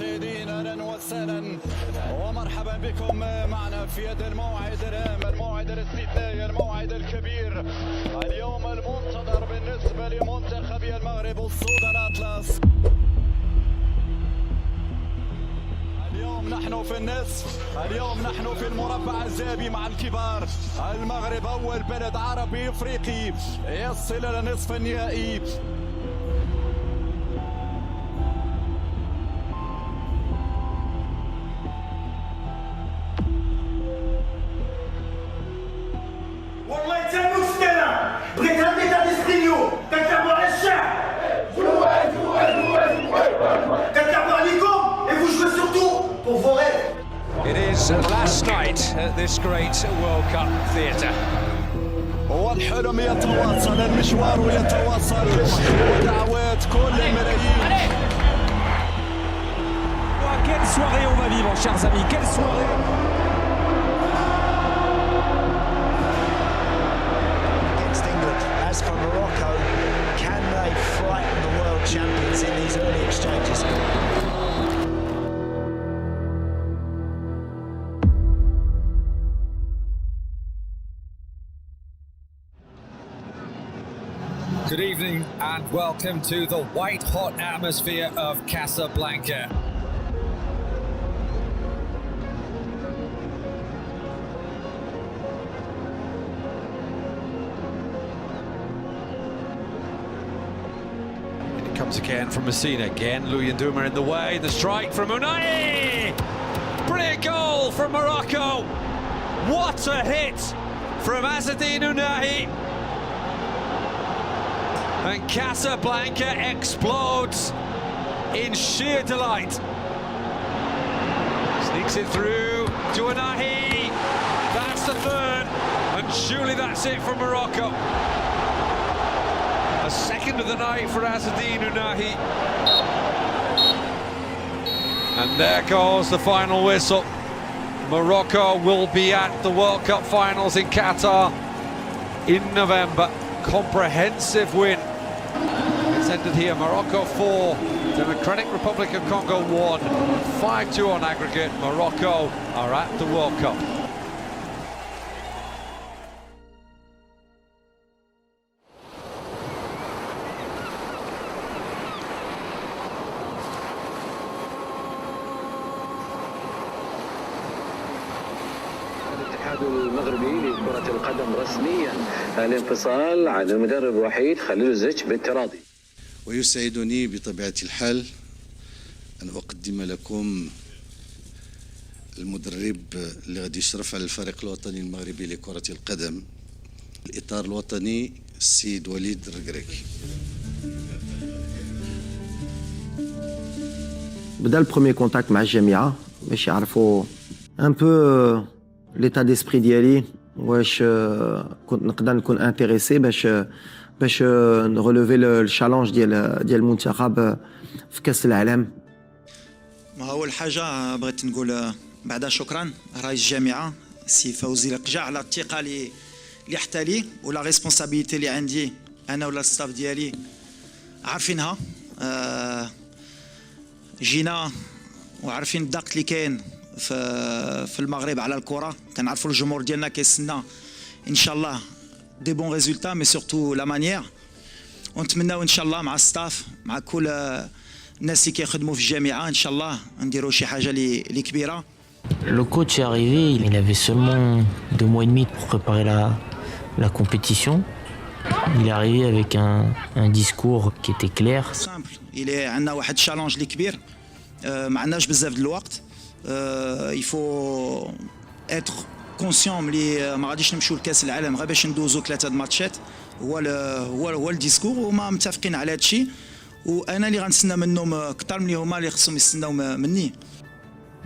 مشاهدينا اهلا وسهلا ومرحبا بكم معنا في هذا الموعد الهام، الموعد الاستثنائي، الموعد الكبير، اليوم المنتظر بالنسبه لمنتخبي المغرب والسودان الاطلس. اليوم نحن في النصف، اليوم نحن في المربع الذهبي مع الكبار. المغرب اول بلد عربي افريقي يصل الى نصف النهائي. It is last night at this great World Cup theatre. والحلم يتواصل، المشوار يتواصل، ودعوات كل الملايين. Quelle soirée on va vivre, chers amis, quelle soirée! Against England, as for Morocco, can they frighten the world champions in these early exchanges? Good evening and welcome to the white-hot atmosphere of Casablanca. And it comes again from Messina. Again, Luyendoumer in the way. The strike from Unai! Brilliant goal from Morocco! What a hit from Azzedine Ounahi! And Casablanca explodes in sheer delight. Sneaks it through to Ounahi. That's the third, and surely that's it for Morocco. A second of the night for Azzedine Ounahi. And there goes the final whistle. Morocco will be at the World Cup finals in Qatar in November. Comprehensive win. It's ended here. Morocco 4, Democratic Republic of Congo 1, 5-2 on aggregate. Morocco are at the World Cup. الاتحاد المغربي لكرة القدم رسميا الانفصال عن المدرب الوحيد خليل زيتش بالتراضي. ويسعدني بطبيعة الحال أن أقدم لكم المدرب اللي غادي يشرف على الفريق الوطني المغربي لكرة القدم الإطار الوطني السيد وليد الركراكي. بدا البروميير كونتاكت مع الجامعة باش يعرفوا ان بو ليتا ديسبري ديالي، واش كنت نقدر نكون انتريسي باش نغلوفي الشالنج ديال المنتخب في كاس العالم. اول حاجه بغيت نقول بعدا شكرا رئيس الجامعه سي فوزي القجع على الثقه اللي حتى لي ولا ريسبونسابيلتي اللي عندي انا ولا الستاف ديالي عارفينها. جينا وعارفين الضغط اللي كاين في المغرب على الكره، كنعرفوا الجمهور ديالنا كيستنى ان شاء الله دي بون ريزولتا مي سورتو لا مانيير، ونتمناو ان شاء الله مع الستاف مع كل الناس اللي كيخدموا في الجامعه ان شاء الله نديروا شي حاجه اللي كبيره. Le coach est arrivé, il avait seulement 2 mois et demi pour préparer la compétition. Il est arrivé avec un discours qui était clair. Simple, il est عندنا واحد الشالنج اللي كبير، ما عندناش بزاف د الوقت. il faut être conscient ملي ما غاديش نمشيو لكاس العالم غير باش ندوزو 3 ماتشات. هو الديسكور وما متفقين على هذا الشيء، وانا اللي غنستنى منهم اكثر من هما اللي خصهم يستناو مني.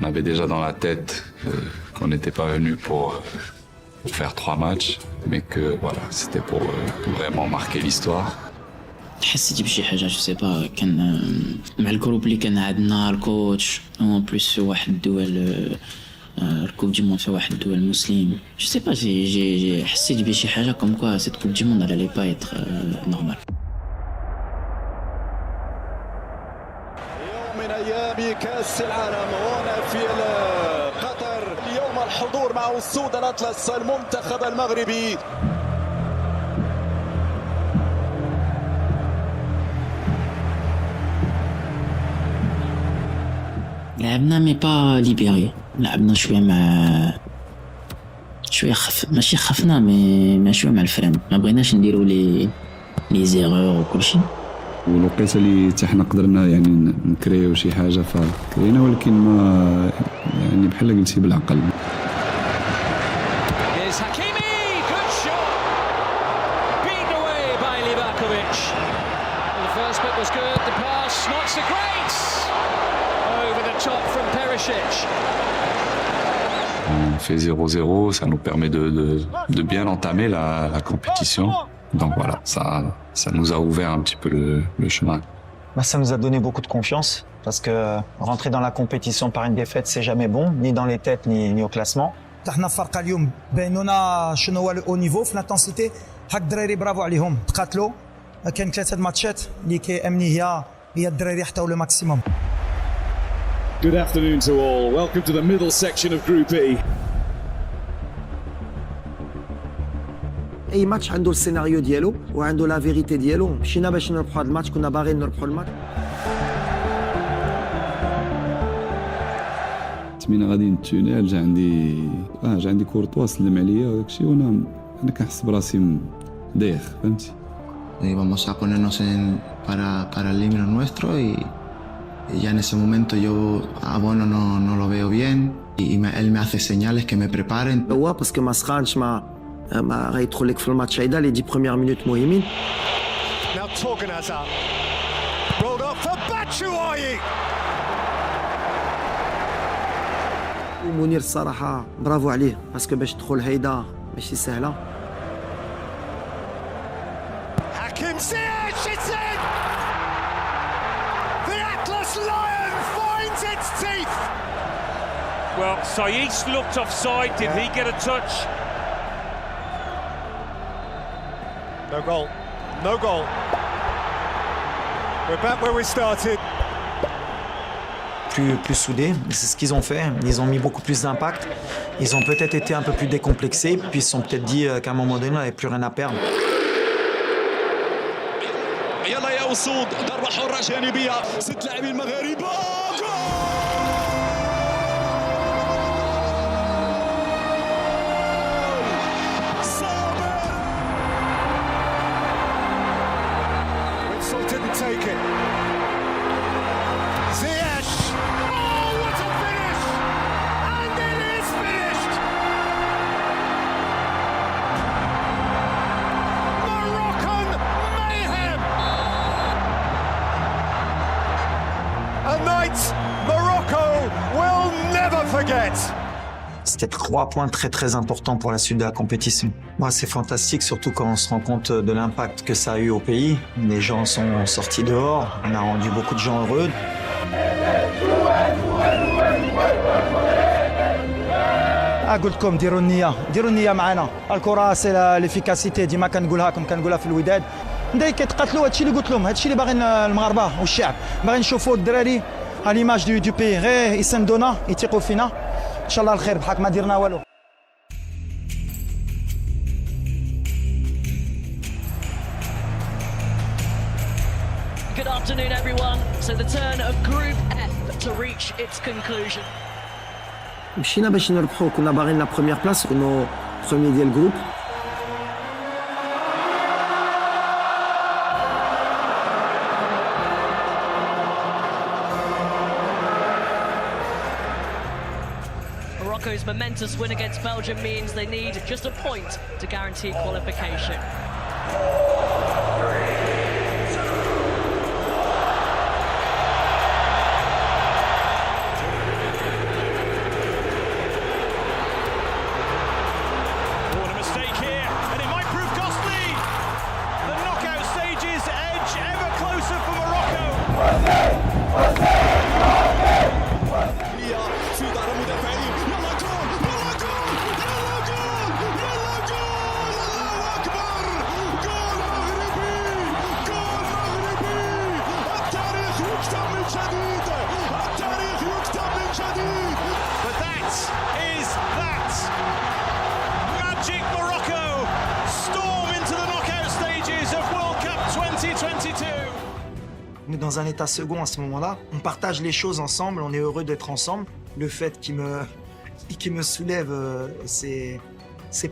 On avait déjà dans la tête qu'on n'était pas venu pour faire 3 matchs, mais que voilà, c'était pour vraiment marquer l'histoire. حسيت بشي حاجه جو سي با، كان مع الجروب اللي كان عندنا الكوتش اون بليس في واحد الدول الكوب دي موند في واحد الدول مسلم، جو سي با جي حسيت بشي حاجه كوم كوا سيت كوب دي موند على لي با ايتر نورمال. يوم من ايام بكأس العالم هنا في قطر اليوم. الحضور مع أسود الأطلس المنتخب المغربي. لعبنا مي با ليبيري، لعبنا شويه مع ماشي خفنا مي شويه مع الفران، ما بغيناش نديرو لي زيغور وكلشي. والوقيته اللي حتى حنا قدرنا يعني نكريو شي حاجه فكرينا، ولكن ما يعني بحال قلتي بالعقل. Here's Hakimi, good shot, beaten away by Livakovic. The first bit was good, the pass not so great. Over the top from Perisic. On fait 0-0, ça nous permet de bien entamer la compétition. Donc voilà, ça nous a ouvert un petit peu le chemin. Ça nous a donné beaucoup de confiance parce que rentrer dans la compétition par une défaite, c'est jamais bon, ni dans les têtes ni au classement. احنا فرق اليوم بيننا شنو هو الاو نيفو في الانتنسيتي. هاك الدراري برافو عليهم، تقاتلوا. كاين 3 ماتشات اللي كيامني هي الدراري حتى لو ماكسيموم. Good afternoon to all. Welcome to the middle section of Group E. اي ماتش عنده السيناريو ديالو وعنده لا فيريتي ديالو. مشينا باش نربحوا هذا الماتش، كنا باغيين نربحوا الماتش. تمينا غادي نتونيل جا عندي كورتوا سلم عليا وداكشي، وانا كنحس براسي دايخ، فهمتي. Vamos a ponernos para el himno nuestro y ya en ese momento yo a Bono no lo veo bien y él me hace señales que me preparen. هو باسكو ما سخانش، ما غيدخل لك في الماتش هيدا لي 10 بروميير مينوت مهمين. Now Torgan Hazard rolled off for Batshuayi. ومنير الصراحه برافو عليه باسكو باش تدخل هيدا ماشي سهله. Hakim Ziyech, it's in! The Atlas Lion finds its teeth! Well, Saiss looked offside. Did he get a touch? No goal. No goal. We're back where we started. Plus soudés, c'est ce qu'ils ont fait. Ils ont mis beaucoup plus d'impact. Ils ont peut-être été un peu plus décomplexés, puis ils se sont peut-être dit qu'à un moment donné, on n'avait plus rien à perdre. يلا يا أسود، ضربة حرة جانبية، 6 لاعبين مغاربة. Didn't take it. Ziyech! Oh, what a finish! And it is finished! Moroccan mayhem! A night Morocco will never forget! C'était 3 points très très importants pour la suite de la compétition. Moi, c'est fantastique, surtout quand on se rend compte de l'impact que ça a eu au pays. Les gens sont sortis dehors, on a rendu beaucoup de gens heureux. قلت لكم ديروا النية معنا. الكرة سي ليفيكاسيتي، ديما كنقولها في الوداد. داي كيتقاتلوا، هادشي اللي قلت لهم، هادشي اللي باغيين المغاربه والشعب، باغيين نشوفوا الدراري على ليماج دو بي، غير يساندونا يثيقوا فينا. ان شاء الله الخير بحال ما درنا والو. Good afternoon, everyone. So the turn of Group F to reach its conclusion. مشينا باش نربحوا، كنا باغيين لا بروميير بلاس، كنا بروميير ديال الجروب. Morocco's momentous win against Belgium means they need just a point to guarantee qualification. On est dans un état second à ce moment-là. On partage les choses ensemble, on est heureux d'être ensemble. Le fait qu'il me soulève, c'est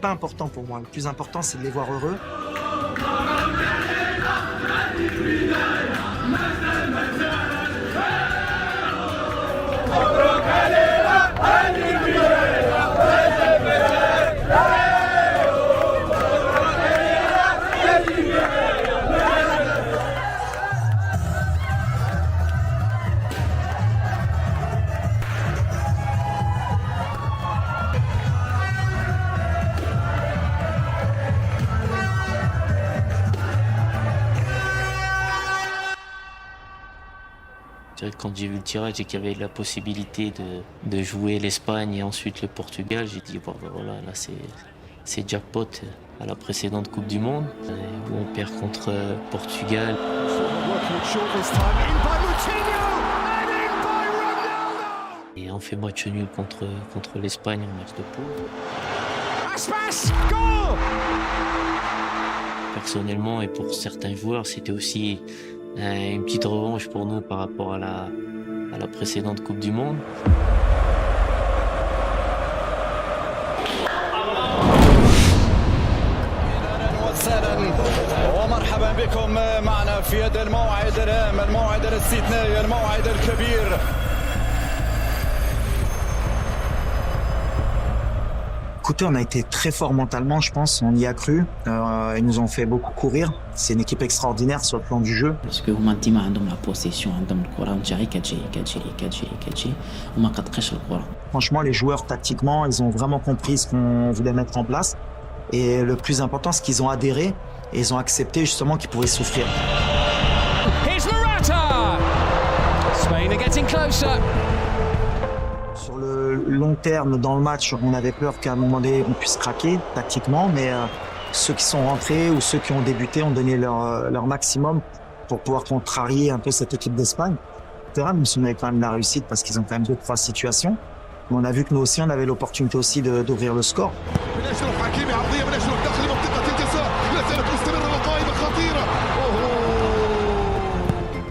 pas important pour moi. Le plus important, c'est de les voir heureux. Quand j'ai vu le tirage et qu'il y avait la possibilité de jouer l'Espagne et ensuite le Portugal, j'ai dit bon, voilà, là c'est jackpot. À la précédente Coupe du Monde, où on perd contre Portugal. Et on fait match nul contre l'Espagne en match de poule. Personnellement et pour certains joueurs, c'était aussi une petite revanche pour nous par rapport à la précédente Coupe du Monde. ومرحبا بكم معنا في هذا الموعد الهام، الموعد الاستثنائي، الموعد الكبير. Écoutez, on a été très fort mentalement, je pense. On y a cru. Ils nous ont fait beaucoup courir. C'est une équipe extraordinaire sur le plan du jeu. Parce que هما ديما عندهم la possession, عندهم الكرة ونجري كتجري وما كتبقاش الكرة. Franchement, les joueurs tactiquement, ils ont vraiment compris ce qu'on voulait mettre en place. Et le plus important, c'est qu'ils ont adhéré et ils ont accepté justement qu'ils pouvaient souffrir. Here's Morata. Spain are getting closer. Sur le long terme, dans le match, on avait peur qu'à un moment donné, on puisse craquer tactiquement, mais ceux qui sont rentrés ou ceux qui ont débuté ont donné leur maximum pour pouvoir contrarier un peu cette équipe d'Espagne. Même si on avait quand même la réussite parce qu'ils ont quand même 2-3 situations. Mais on a vu que nous aussi, on avait l'opportunité aussi d'ouvrir le score.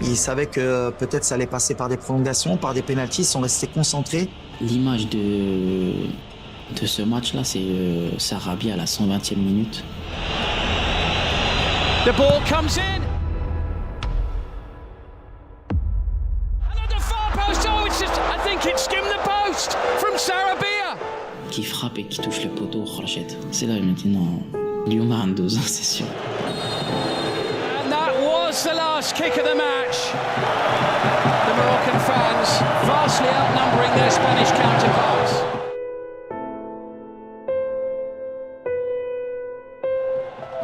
Ils savaient que peut-être ça allait passer par des prolongations, par des pénaltys. Ils sont restés concentrés. L'image de ce match-là, c'est Sarabia à la 120e minute. The ball comes in. Another far post. Oh, it's just, I think it skimmed the post from Sarabia. Qui frappe et qui touche le poteau, خرجت. C'est là maintenant. اليوم عنده c'est sûr. Was the last kick of the match. The Moroccan fans vastly outnumbering their Spanish counterparts.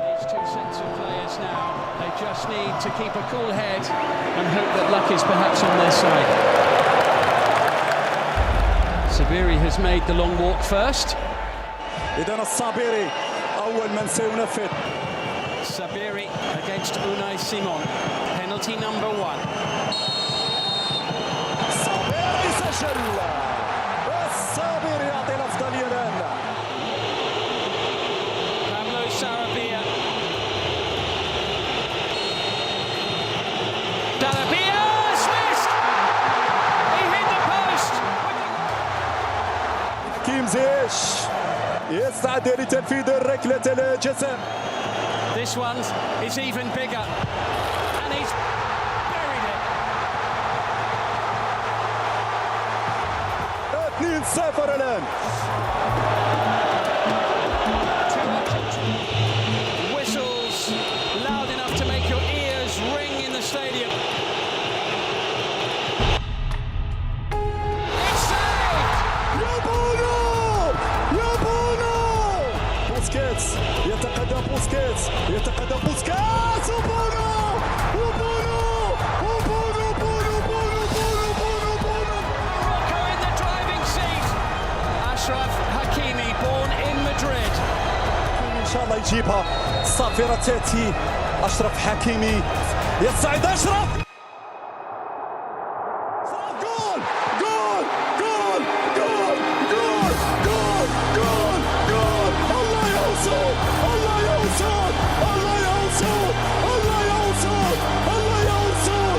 These two sets of players now, they just need to keep a cool head and hope that luck is perhaps on their side. Sabiri has made the long walk first. إذن الصابري أول من سينفذ. Sabiri against Unai Simon. Penalty number 1. الصابري سجل. والصابري يعطي الأفضلية الآن. Pablo Sarabia. Sarabia missed. He hit the post. كيم زيش يستعد لتنفيذ ركلة الجزاء. This one is even bigger, and he's buried it. 2-0 الآن. Whistles loud enough to make your ears ring in the stadium. It's saved! يا بونو! يا بونو! بوسكيتس يتقدم بوسكيتس وبونو! Morocco in the driving seat. Ashraf Hakimi, born in Madrid. إن شاء الله يجيبها. صافرة تأتي. أشرف حكيمي يسعد أشرف. جول جول جول جول جول جول جول جول. الله يوصل الله يوصل الله يوصل الله يوصل الله يوصل.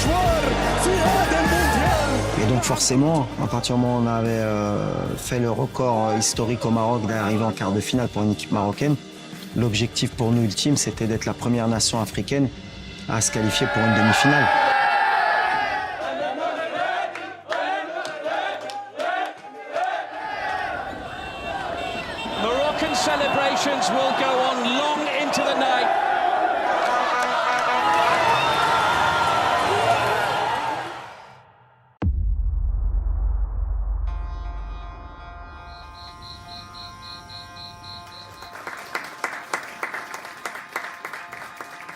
المشوار في هذا المونديال. Et donc forcément, à partir du moment où on avait fait le record historique au Maroc d'arriver en quart de finale pour une équipe marocaine, l'objectif pour nous ultime, c'était d'être la première nation africaine à se qualifier pour une demi-finale. Moroccan celebrations will go on long into the night.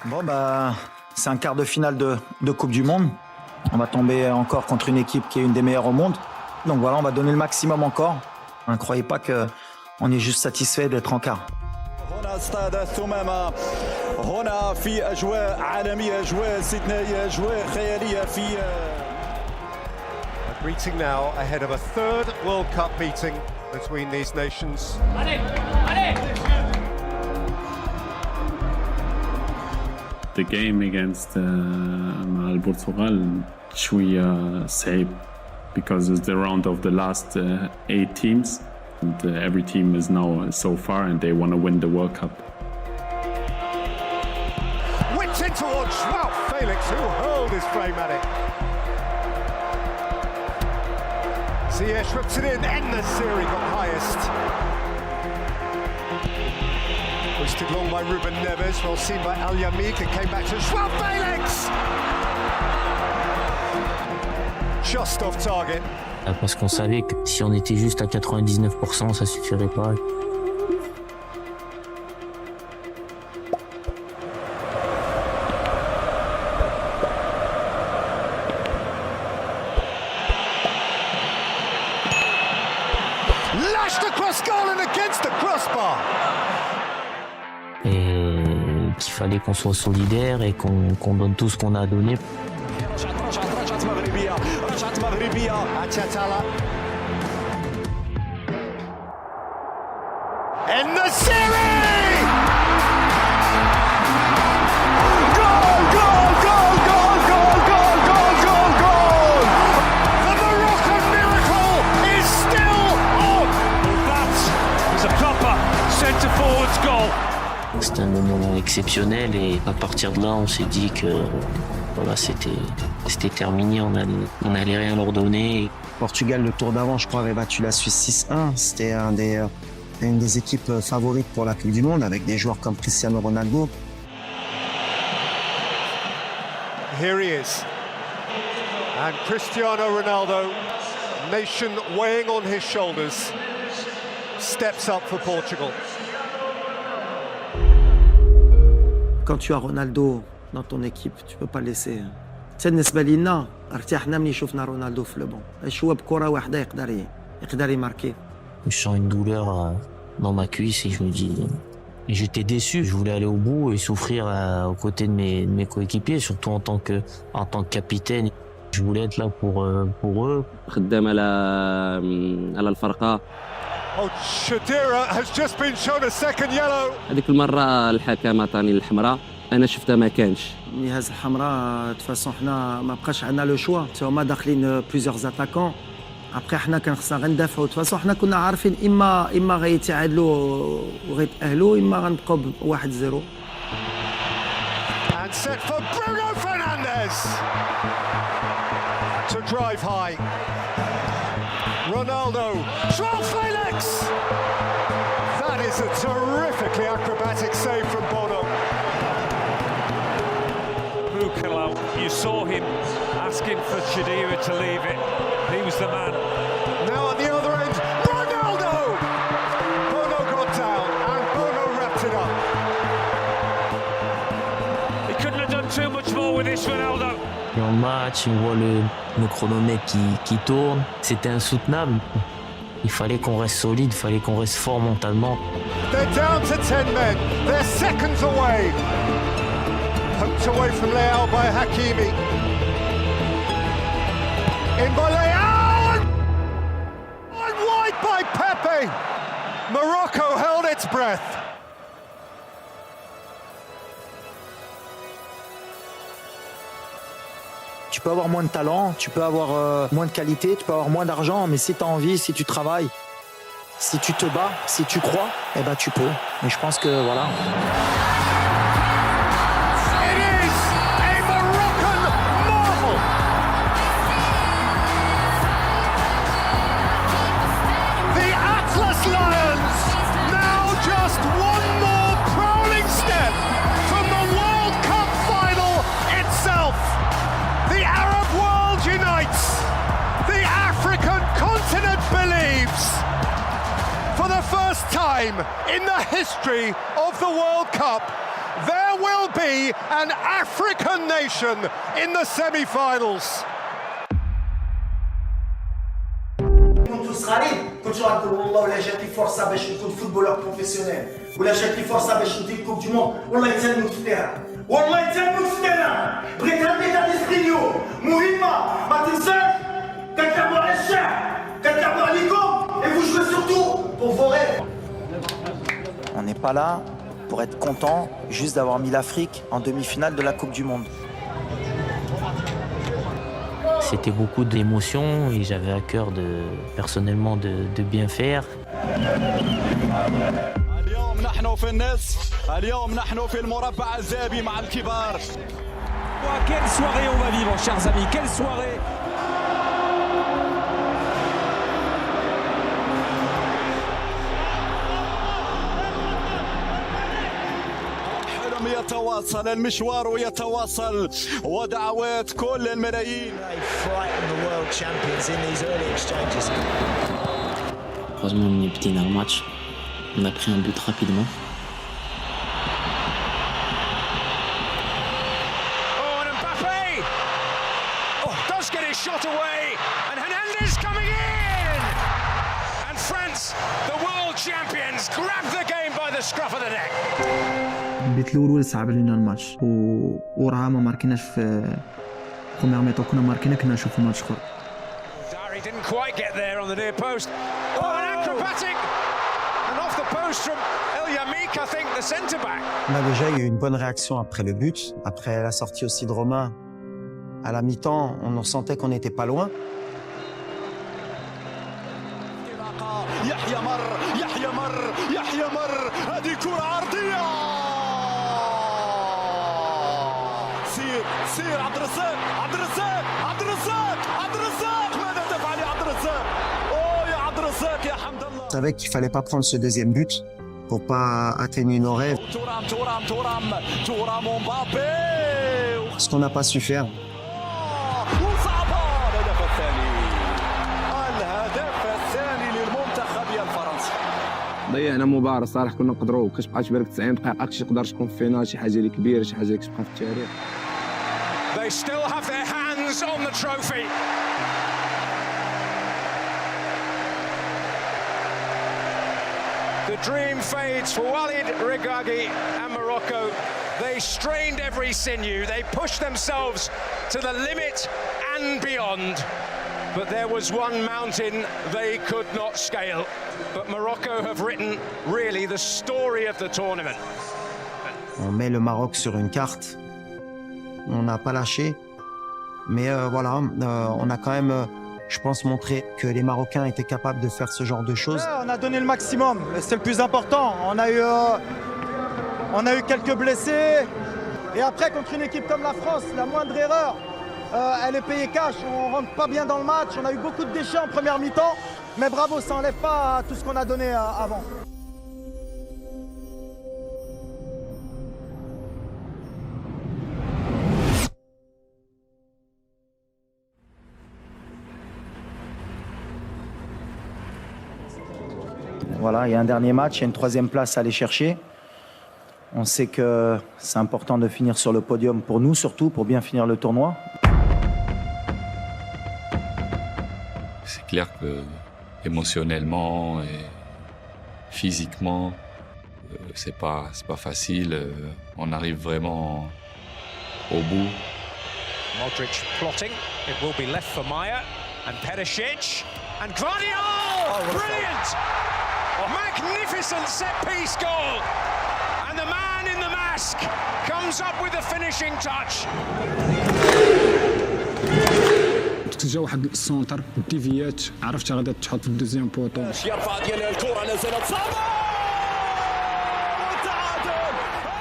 Bon, bah, c'est un quart de finale de Coupe du Monde. On va tomber encore contre une équipe qui est une des meilleures au monde. Donc voilà, on va donner le maximum encore. Ne croyez pas qu'on est juste satisfait d'être en quart. هنا استاد الثمامة، هنا في أجواء عالمية، أجواء سيدناية، أجواء خيالية في A greeting now ahead of a third World Cup meeting between these nations. The game against مع البرتغال شوية صعيب because it's the round of the last 8 teams and every team is now so far and they want to win the World Cup. Whipped in towards João Felix, who hurled his frame at it. Ziyech whips it in, En-Nesyri got highest. Hoisted long by Ruben Neves, well seen by Al Yamik, and came back to João Felix! Just off target. Parce qu'on savait que si on était juste à 99%, ça suffirait pas. Lashed across goal and against the crossbar. Et qu'il fallait qu'on soit solidaire et qu'on donne tout ce qu'on a à donner. رجعت مغربية Achatala. En-Nesyri! Goal, goal, goal, goal, goal, goal, goal, goal, goal! The Moroccan miracle is still on! That is a proper centre-forward's goal. C'était un moment exceptionnel et à partir de là, on s'est dit que voilà, c'était terminé, on allait rien leur donner. Portugal, le tour d'avant, je crois, avait battu la Suisse 6-1. C'était une des équipes favorites pour la Coupe du Monde, avec des joueurs comme Cristiano Ronaldo. Here he is. And Cristiano Ronaldo, nation weighing on his shoulders, steps up for Portugal. Quand tu as Ronaldo dans ton équipe, tu peux pas le laisser. C'est بالنسبة لينا ارتحنا ملي شفنا رونالدو في لو بون. شو بكرة واحدة يقدر يماركي. Je sens une douleur dans ma cuisse et je me dis... Et j'étais déçu, je voulais aller au bout et souffrir aux côtés de mes coéquipiers, surtout en tant que capitaine. Je voulais être là pour eux. خدام على الفرقة. Oh, Shadira has just been shown a second yellow. هذيك المرة الحكم عطاني الحمراء، أنا شفتها ما كانش. ملي هاز الحمراء تفاصون حنا ما بقاش عندنا لو شوا، هما داخلين بليزيور اتاكون. ابخي حنا كان خصنا غندافعوا، تفاصون حنا كنا عارفين اما غيتعادلوا وغيتأهلوا اما غنبقاو ب 1-0. And set for Bruno Fernandes to drive high. Ronaldo, João Felix! That is a terrifically acrobatic save from Bono. Bukalo, you saw him asking for Shadira to leave it. He was the man. Now on the other end, Ronaldo! Bono got down and Bono wrapped it up. He couldn't have done too much more with this, Ronaldo. Et en match, on voit le chronomètre qui tourne. C'était insoutenable. Il fallait qu'on reste solide, il fallait qu'on reste fort mentalement. They're down to 10 men. They're seconds away. Poked away from Leao by Hakimi. In by Leao! And wide by Pepe. Morocco held its breath. Tu peux avoir moins de talent, tu peux avoir moins de qualité, tu peux avoir moins d'argent, mais si tu as envie, si tu travailles, si tu te bats, si tu crois, eh ben tu peux. Et je pense que voilà. Time in the history of the World Cup, there will be an African nation in the semi-finals. كنتو صغارين كنتو غنقولوا والله ولا جات لي فرصه باش نكون فوتبولور بروفيسيونيل ولا جات لي فرصه باش ندير كوب دو موند والله حتى نموت فيها والله حتى نموت فيها بغيت هذه تاع اليوم مهمه ما تنساش كتلعبوا على الشعب كتلعبوا عليكم et vous jouez surtout pour vos rêves. On n'est pas là pour être content juste d'avoir mis l'Afrique en demi-finale de la Coupe du Monde. C'était beaucoup d'émotions et j'avais à cœur personnellement de bien faire. اليوم نحن في النصف اليوم نحن في المربع الذهبي مع الكبار. Quelle soirée on va vivre, chers amis, quelle soirée! يتواصل المشوار ويتواصل ودعوات كل الملايين. Heureusement, on est petit dans le match. On a pris un but rapidement. Oh, and Mbappé! Oh, does get his shot away, and Hernandez coming in! And France, the world champions, grab the game by the scruff of the neck. البيت الاول صعب لنا الماتش وراها ما ماركيناش في بروميير ميطو كنا ماركينا كنا نشوفوا ماتش اخر. Dari didn't quite get there on the near post. Oh, an acrobatic and off the post from El Yamik, I think, the centre back. On a déjà eu une bonne réaction après le but, après la sortie aussi de Romain. À la mi-temps, on sentait qu'on n'était pas loin. يحيى مر هذه كرة عرضية سير عبد الرزاق ماذا تفعل يا عبد الرزاق اوه يا عبد الرزاق يا حمد الله. On savait qu'il fallait pas prendre ce deuxième but pour pas atténuer nos rêves. تورام مبابي. Ce qu'on n'a pas su faire. ضيعنا مباراة صراحة كنا نقدروا كاش بقات بالك 90 دقيقة كاش يقدر تكون في فينال شي حاجة اللي كبيرة شي حاجة اللي كتبقى في التاريخ. They still have their hands on the trophy. The dream fades for Walid Regragui and Morocco. They strained every sinew. They pushed themselves to the limit and beyond. But there was one mountain they could not scale. But Morocco have written, really, the story of the tournament. On met le Maroc sur une carte. On n'a pas lâché. Mais voilà, on a quand même, je pense, montré que les Marocains étaient capables de faire ce genre de choses. On a donné le maximum, c'est le plus important. On a eu quelques blessés. Et après, contre une équipe comme la France, la moindre erreur, elle est payée cash. On rentre pas bien dans le match. On a eu beaucoup de déchets en première mi-temps. Mais bravo, ça n'enlève pas tout ce qu'on a donné avant. Voilà, il y a un dernier match, il y a une troisième place à aller chercher. On sait que c'est important de finir sur le podium pour nous, surtout pour bien finir le tournoi. C'est clair que émotionnellement et physiquement, c'est pas facile. On arrive vraiment au bout. Modric plotting. It will be left for Maya and Perisic and Gvardiol. Brilliant! Magnificent set-piece goal. And the man in the mask comes up with the finishing touch. وقت جا واحد السونتر ديفيات عرفت غادي تحط في الدوزيام بوطو يرفع ديال الكره نزلت صعبه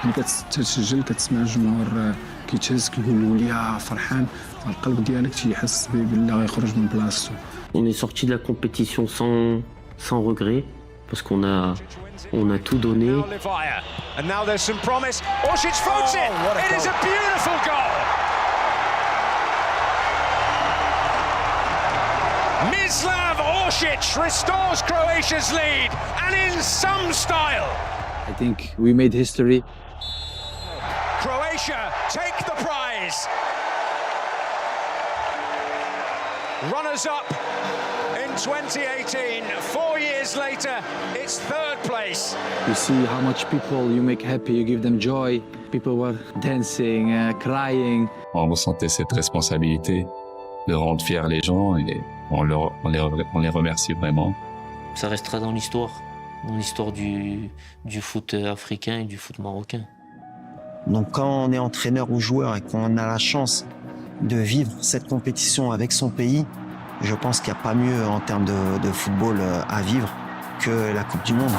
ملي كتسجل كتسمع الجمهور كيتهز كيقول وليا فرحان القلب ديالك تيحس بالله غيخرج من بلاصتو. On est sorti de la compétition sans regret parce qu'on a tout donné. And now there's some promise. Orsic floats it. It is a beautiful goal. Mislav Orsic restores Croatia's lead, and in some style. I think we made history. Croatia take the prize. Runners-up in 2018. 4 years later, it's third place. You see how much people you make happy, you give them joy. People were dancing, crying. On ressentait cette responsabilité de rendre fiers les gens et on les remercie vraiment. Ça restera dans l'histoire du foot africain et du foot marocain. Donc quand on est entraîneur ou joueur et qu'on a la chance de vivre cette compétition avec son pays, je pense qu'il n'y a pas mieux en termes de football à vivre que la Coupe du Monde.